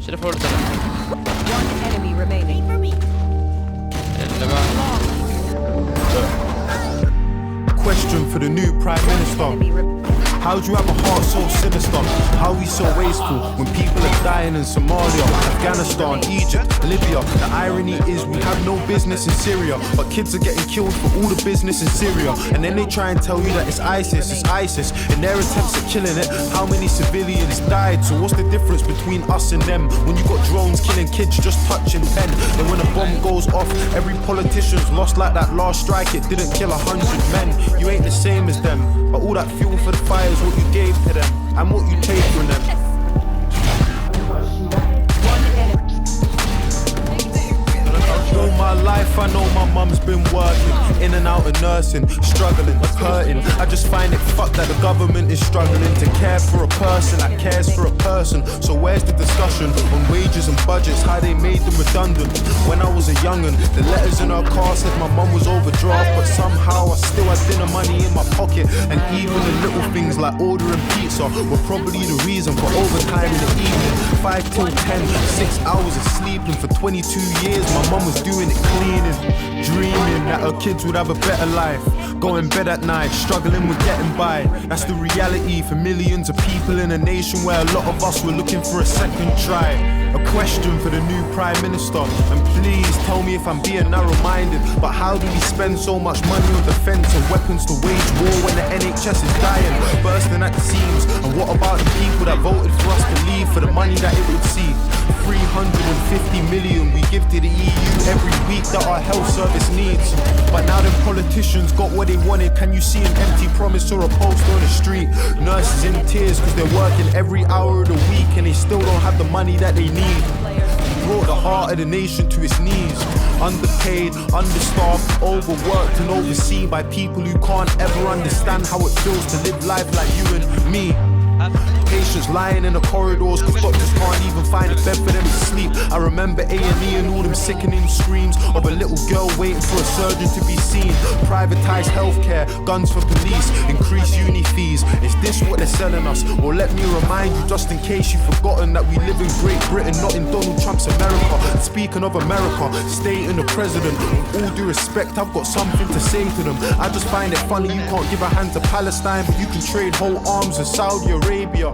Should have followed them. One enemy remaining. Question for the new Prime Minister. How do you have a heart so sinister? How are we so wasteful when people are dying in Somalia, Afghanistan, Egypt, Libya? The irony is we have no business in Syria, but kids are getting killed for all the business in Syria. And then they try and tell you that it's ISIS. In their attempts at killing it, how many civilians died? So what's the difference between us and them? When you got drones killing kids just touching pen, then when a bomb goes off, every politician's lost like that last strike. It didn't kill 100 men. You ain't the same as them, but all that fuel for the fire is what you gave to them and what you take from them. All my life I know my mum's been working in and out of nursing, struggling, hurting. I just find it fucked that the government is struggling to care for a person that cares for a person. So where's the discussion on wages and budgets, how they made them redundant? When I was a young'un, the letters in her car said my mum was overdraft, but somehow I still had dinner money in my pocket. And even the little things like ordering pizza were probably the reason for overtime in the evening. 5 till 10, 6 hours of sleeping for 22 years. My mum was doing it cleaning, dreaming that her kids would have a better life, going bed at night, struggling with getting by. That's the reality for millions of people in a nation where a lot of us were looking for a second try. A question for the new Prime Minister, and please tell me if I'm being narrow-minded, but how do we spend so much money on defence and weapons to wage war when the NHS is dying, bursting at the seams? And what about the people that voted for us to leave for the money that it would see? 350 million we give to the EU every week that our health service needs. But now them politicians got what they wanted. Can you see an empty promise or a poster on the street? Nurses in tears because they're working every hour of the week and they still don't have the money that they need. Brought the heart of the nation to its knees. Underpaid, understaffed, overworked and overseen by people who can't ever understand how it feels to live life like you and me. Patients lying in the corridors cause doctors can't even find a bed for them to sleep. I remember A&E and all them sickening screams of a little girl waiting for a surgeon to be seen. Privatised healthcare, guns for police, increased uni fees. Is this what they're selling us? Or let me remind you, just in case you've forgotten, that we live in Great Britain, not in Donald Trump's America. Speaking of America, stating the president, with all due respect, I've got something to say to them. I just find it funny you can't give a hand to Palestine, but you can trade whole arms with Saudi Arabia.